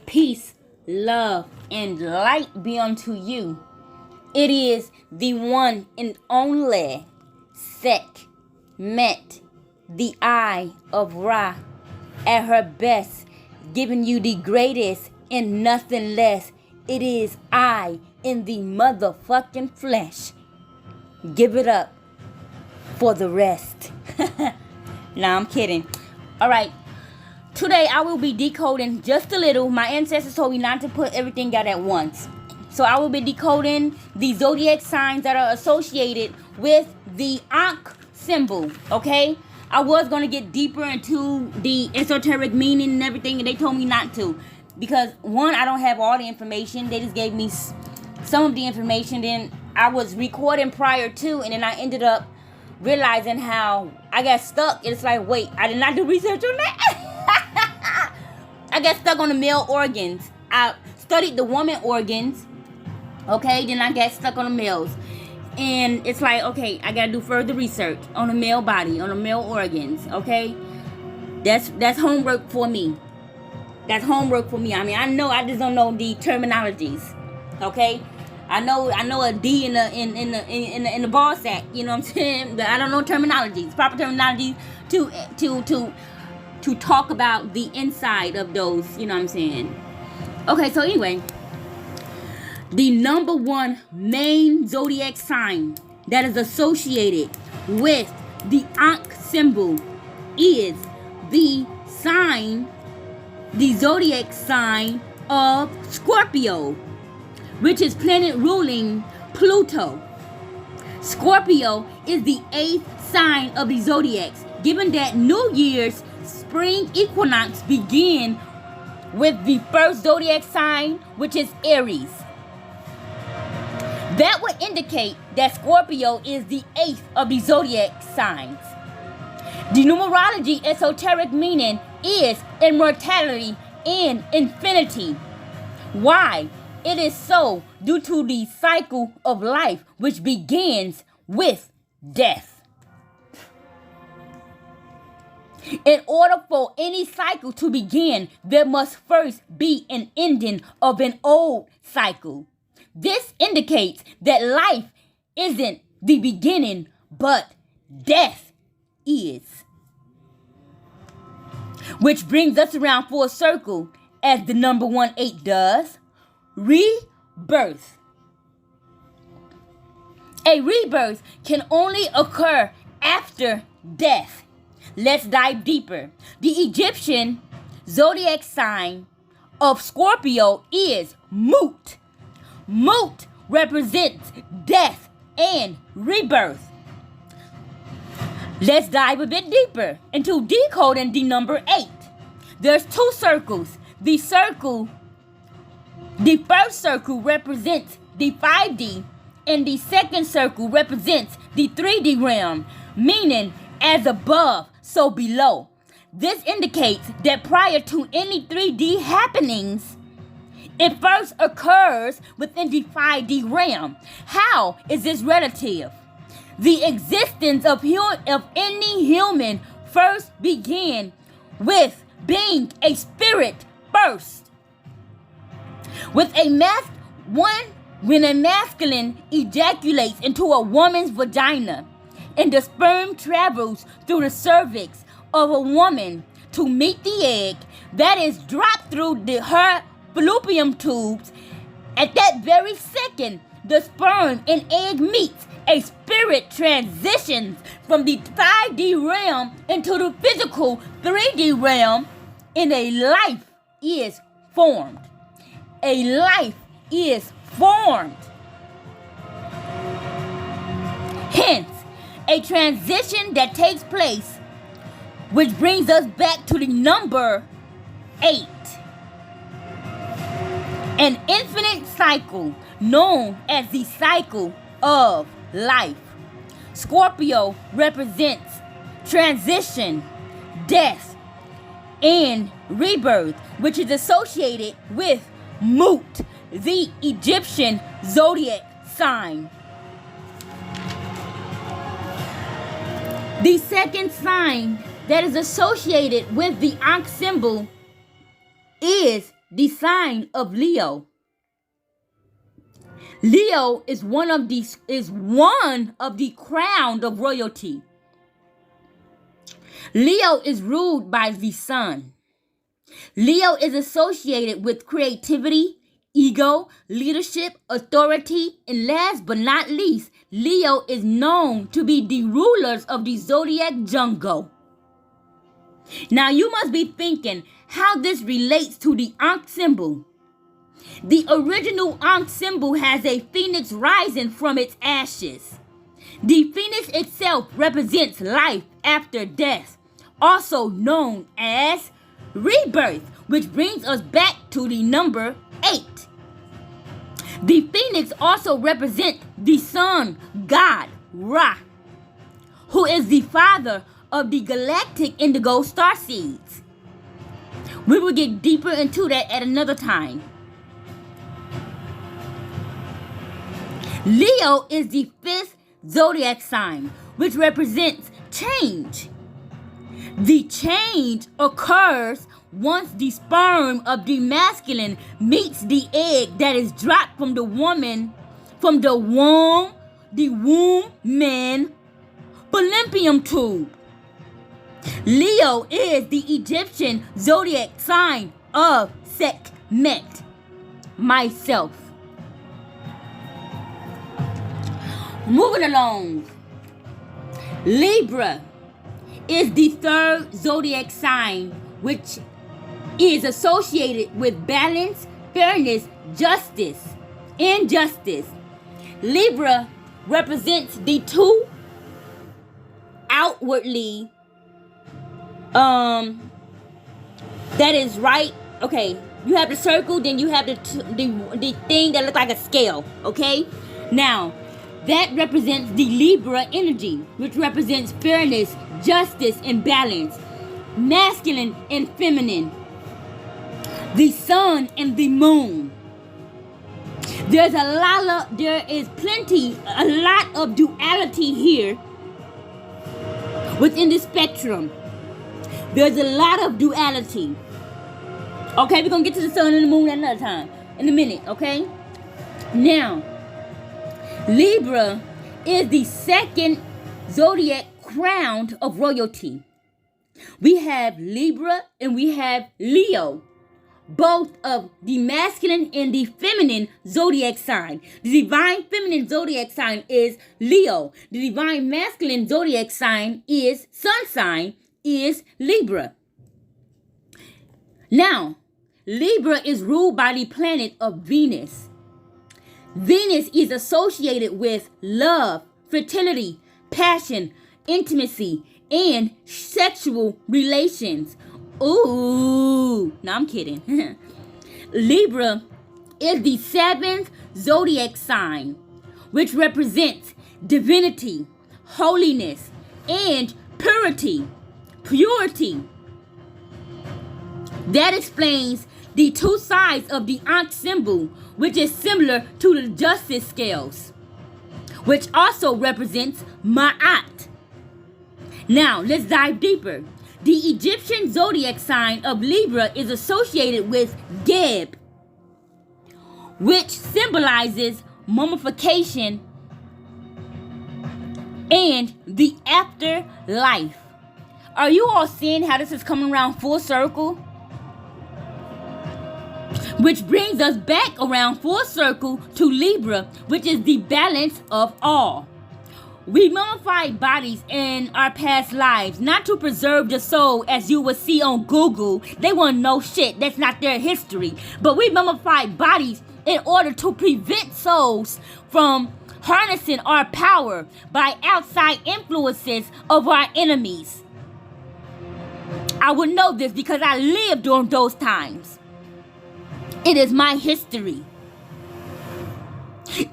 peace, love, and light be unto you. It is the one and only Sekhmet, the Eye of Ra, at her best, giving you the greatest and nothing less. It is I in the motherfucking flesh. Give it up for the rest. Nah, I'm kidding. Alright. Today I will be decoding just a little. My ancestors told me not to put everything out at once. So I will be decoding the zodiac signs that are associated with the ANKH symbol. Okay? I was going to get deeper into the esoteric meaning and everything, and they told me not to. Because, one, I don't have all the information. They just gave me some of the information. Then I was recording prior to, and then I ended up realizing how I got stuck. It's like, wait, I did not do research on that. I got stuck on the male organs. I studied the woman organs. Okay, then I got stuck on the males. And it's like, okay, I gotta do further research on the male body, on the male organs, okay? That's homework for me. That's homework for me. I mean, I just don't know the terminologies, okay? I know a D in the ball sack, you know what I'm saying? But I don't know terminologies, proper terminologies to talk about the inside of those, you know what I'm saying? Okay, so anyway, the number one main zodiac sign that is associated with the ANKH symbol is the zodiac sign of Scorpio, which is planet ruling Pluto. Scorpio is the 8th sign of the zodiacs, given that New Year's spring equinox begin with the first zodiac sign, which is Aries. That would indicate that Scorpio is the 8th of the zodiac signs. The numerology esoteric meaning is immortality and infinity. Why? It is so due to the cycle of life, which begins with death. In order for any cycle to begin, there must first be an ending of an old cycle. This indicates that life isn't the beginning, but death is. Which brings us around full circle, as the number 18 does. Rebirth. A rebirth can only occur after death. Let's dive deeper. The Egyptian zodiac sign of Scorpio is Mut. Mut represents death and rebirth. Let's dive a bit deeper into decoding the number 8. There's 2 circles. The first circle represents the 5D, and the second circle represents the 3D realm, meaning as above, so below. This indicates that prior to any 3D happenings, it first occurs within the 5D realm. How is this relative? The existence of any human first began with being a spirit first. When a masculine ejaculates into a woman's vagina, and the sperm travels through the cervix of a woman to meet the egg that is dropped through her fallopian tubes, at that very second, the sperm and egg meets. A spirit transitions from the 5D realm into the physical 3D realm, and a life is formed. A life is formed. Hence, a transition that takes place, which brings us back to the number 8. An infinite cycle known as the cycle of life. Scorpio represents transition, death, and rebirth, which is associated with Mut, the Egyptian zodiac sign. The second sign that is associated with the ANKH symbol is the sign of Leo. Leo is one of the crown of royalty. Leo is ruled by the sun. Leo is associated with creativity, ego, leadership, authority, and last but not least, Leo is known to be the rulers of the zodiac jungle. Now you must be thinking how this relates to the ANKH symbol. The original ANKH symbol has a phoenix rising from its ashes. The phoenix itself represents life after death, also known as rebirth, which brings us back to the number 8. The phoenix also represents the sun god, Ra, who is the father of the galactic indigo star seeds. We will get deeper into that at another time. Leo is the 5th zodiac sign, which represents change. The change occurs once the sperm of the masculine meets the egg that is dropped from the womb man fallopian tube. Leo is the Egyptian zodiac sign of Sekhmet, myself. Moving along, Libra is the 3rd zodiac sign, which is associated with balance, fairness, justice, and justice. Libra represents the two outwardly, that is right. Okay, you have the circle, then you have the thing that looks like a scale. Okay, now that represents the Libra energy, which represents fairness, justice, and balance, masculine and feminine, the sun and the moon. There is a lot of duality here within the spectrum. There's a lot of duality. Okay, we're gonna get to the sun and the moon another time, in a minute, okay? Now, Libra is the 2nd zodiac crown of royalty. We have Libra and we have Leo, both of the masculine and the feminine zodiac sign. The divine feminine zodiac sign is Leo. The divine masculine zodiac sign is sun sign is Libra. Now, Libra is ruled by the planet of Venus. Venus is associated with love, fertility, passion, intimacy, and sexual relations. Ooh, no, I'm kidding. Libra is the 7th zodiac sign, which represents divinity, holiness, and purity. That explains the two sides of the ANKH symbol, which is similar to the justice scales, which also represents Ma'at. Now, let's dive deeper. The Egyptian zodiac sign of Libra is associated with Geb, which symbolizes mummification and the afterlife. Are you all seeing how this is coming around full circle? Which brings us back around full circle to Libra, which is the balance of all. We mummified bodies in our past lives, not to preserve the soul, as you will see on Google. They want to know shit. That's not their history. But we mummified bodies in order to prevent souls from harnessing our power by outside influences of our enemies. I would know this because I lived during those times. It is my history.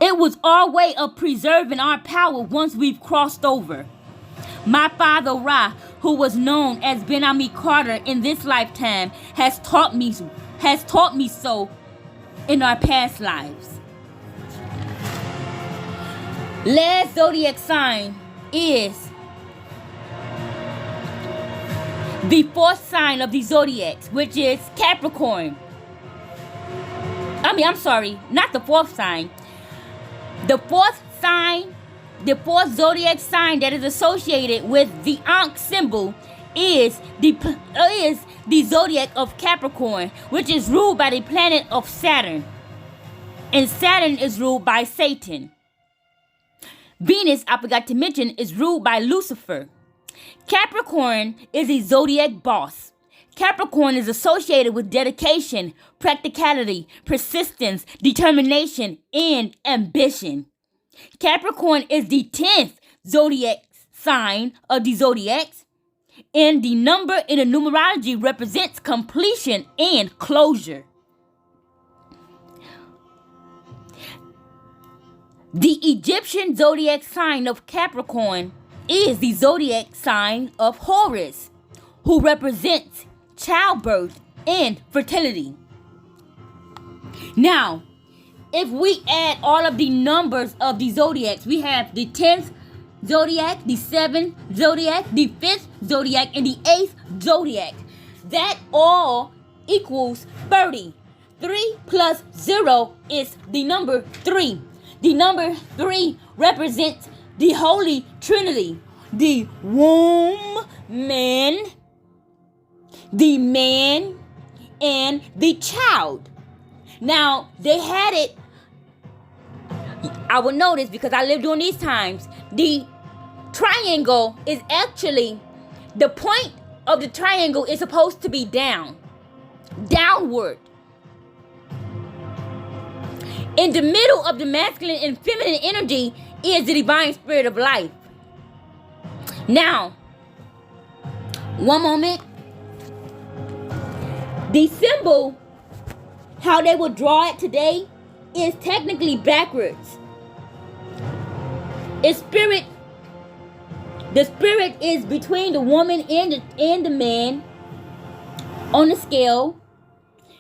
It was our way of preserving our power once we've crossed over. My father Ra, who was known as Ben-Ami Carter in this lifetime, has taught me so in our past lives. Last zodiac sign is the 4th sign of the zodiacs, which is Capricorn. I'm sorry, not the fourth sign. The fourth sign, the fourth zodiac sign that is associated with the ANKH symbol is the zodiac of Capricorn, which is ruled by the planet of Saturn. And Saturn is ruled by Satan. Venus, I forgot to mention, is ruled by Lucifer. Capricorn is a zodiac boss. Capricorn is associated with dedication, practicality, persistence, determination, and ambition. Capricorn is the 10th zodiac sign of the zodiacs, and the number in the numerology represents completion and closure. The Egyptian zodiac sign of Capricorn is the zodiac sign of Horus, who represents childbirth and fertility. Now, if we add all of the numbers of the zodiacs, we have the 10th zodiac, the 7th zodiac, the 5th zodiac, and the 8th zodiac. That all equals 30. 3 plus 0 is the number 3. The number 3 represents the Holy Trinity, the womb, the man, and the child. Now, they had it, I would notice because I lived during these times, the triangle is actually, the point of the triangle is supposed to be downward. In the middle of the masculine and feminine energy is the divine spirit of life. Now, one moment. The symbol, how they would draw it today, is technically backwards. The spirit is between the woman and the man on the scale.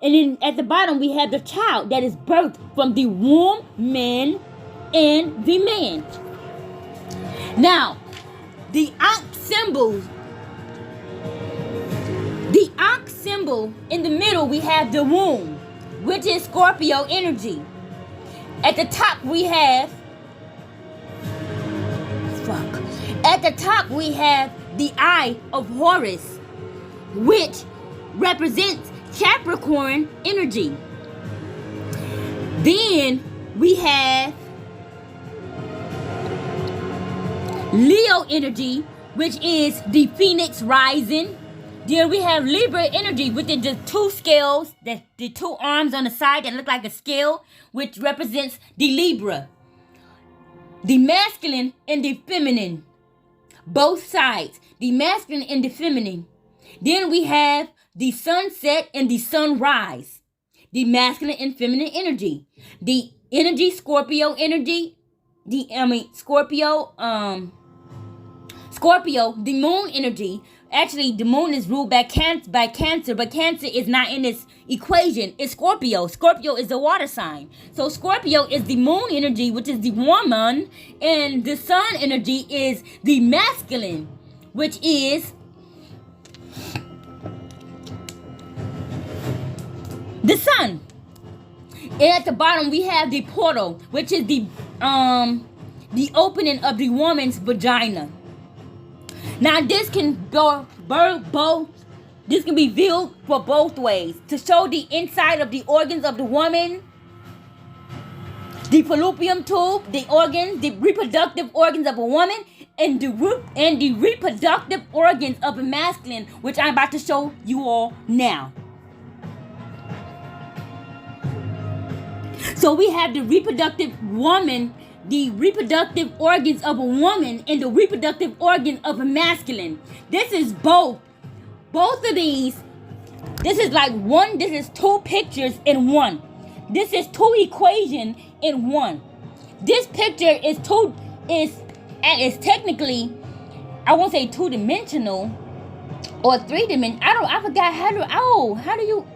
And then at the bottom we have the child that is birthed from the womb, man, and the man. Now, the ANKH symbol, in the middle we have the womb, which is Scorpio energy. At the top we have the eye of Horus, which represents Capricorn energy. Then we have Leo energy, which is the Phoenix rising. Then we have Libra energy, which is the two scales, the two arms on the side that look like a scale, which represents the Libra. The masculine and the feminine. Both sides, the masculine and the feminine. Then we have the sunset and the sunrise. The masculine and feminine energy. The energy, Scorpio energy. Scorpio, the moon energy. Actually, the moon is ruled by Cancer, but Cancer is not in this equation. It's Scorpio. Scorpio is the water sign. So Scorpio is the moon energy, which is the woman, and the sun energy is the masculine, which is the sun. And at the bottom we have the portal, which is the opening of the woman's vagina. Now this can be viewed for both ways, to show the inside of the organs of the woman, the fallopian tube, the organs, the reproductive organs of a woman, and the reproductive organs of a masculine, which I'm about to show you all now. So we have the reproductive woman, the reproductive organs of a woman, and the reproductive organ of a masculine. This is both of these. This is like one. This is two pictures in one. This is two equations in one. This picture is technically, I won't say 2-dimensional or 3-dimensional. I forgot how do you.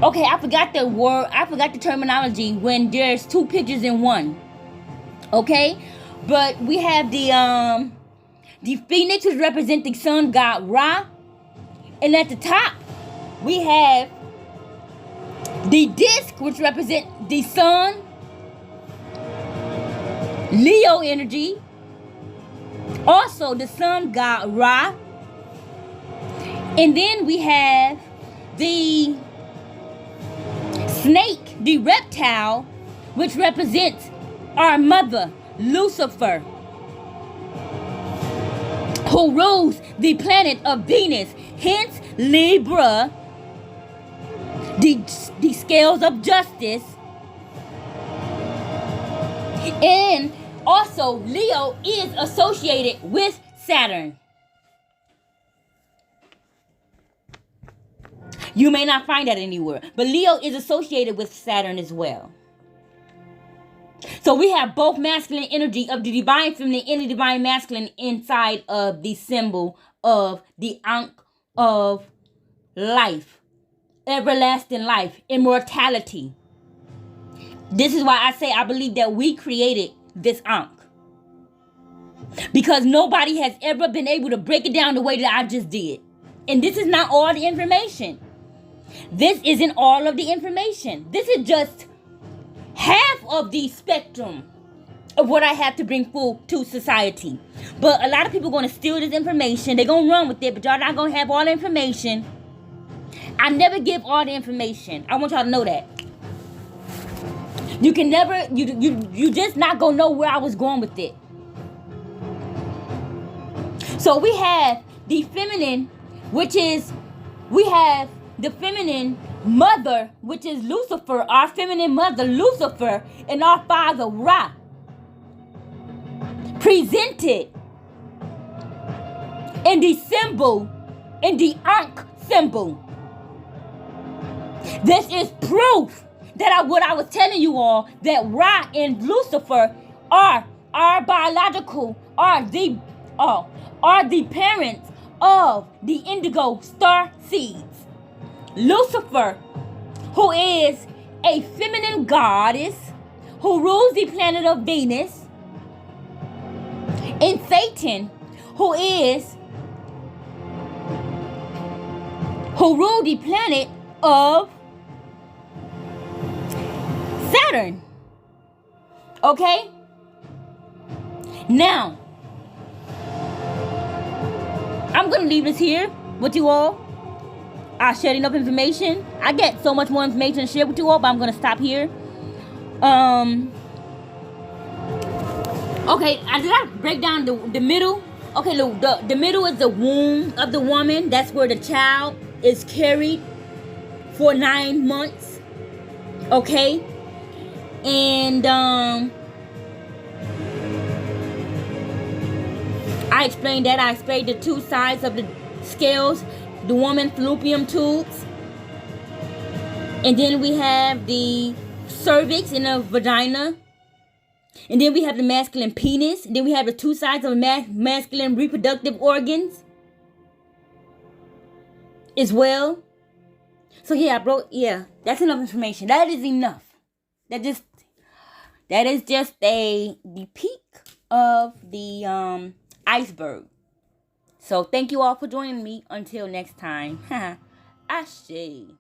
Okay, I forgot the word. I forgot the terminology when there's two pictures in one. Okay, but we have the phoenix, which represents the sun god Ra, and at the top we have The disc, which represents the sun, Leo energy. Also the sun god Ra. And then we have the snake, the reptile, which represents our mother, Lucifer, who rules the planet of Venus, hence Libra, the scales of justice. And also Leo is associated with Saturn. You may not find that anywhere, but Leo is associated with Saturn as well. So we have both masculine energy of the divine feminine and the divine masculine inside of the symbol of the Ankh of life, everlasting life, immortality. This is why I say I believe that we created this Ankh, because nobody has ever been able to break it down the way that I just did. And this is not all the information. This isn't all of the information. This is just half of the spectrum of what I have to bring full to society. But a lot of people are going to steal this information. They're going to run with it, but y'all not going to have all the information. I never give all the information. I want y'all to know that. You can never, you just not going to know where I was going with it. So we have the feminine, which is, we have the feminine mother, which is Lucifer, our feminine mother, Lucifer, and our father, Ra, presented in the symbol, in the Ankh symbol. This is proof that what I was telling you all, that Ra and Lucifer are biological, are the parents of the indigo star seeds. Lucifer, who is a feminine goddess who rules the planet of Venus, and Satan, who rule the planet of Saturn. Okay? Now, I'm going to leave this here with you all. I shared enough information. I get so much more information to share with you all, but I'm going to stop here. Okay, did I break down the middle? Okay, look, the middle is the womb of the woman. That's where the child is carried for 9 months. Okay? And I explained that. I explained the two sides of the scales. The woman fallopian tubes. And then we have the cervix and the vagina. And then we have the masculine penis. And then we have the two sides of masculine reproductive organs as well. So yeah, that's enough information. That is enough. That is just the peak of the iceberg. So thank you all for joining me. Until next time. Ashe.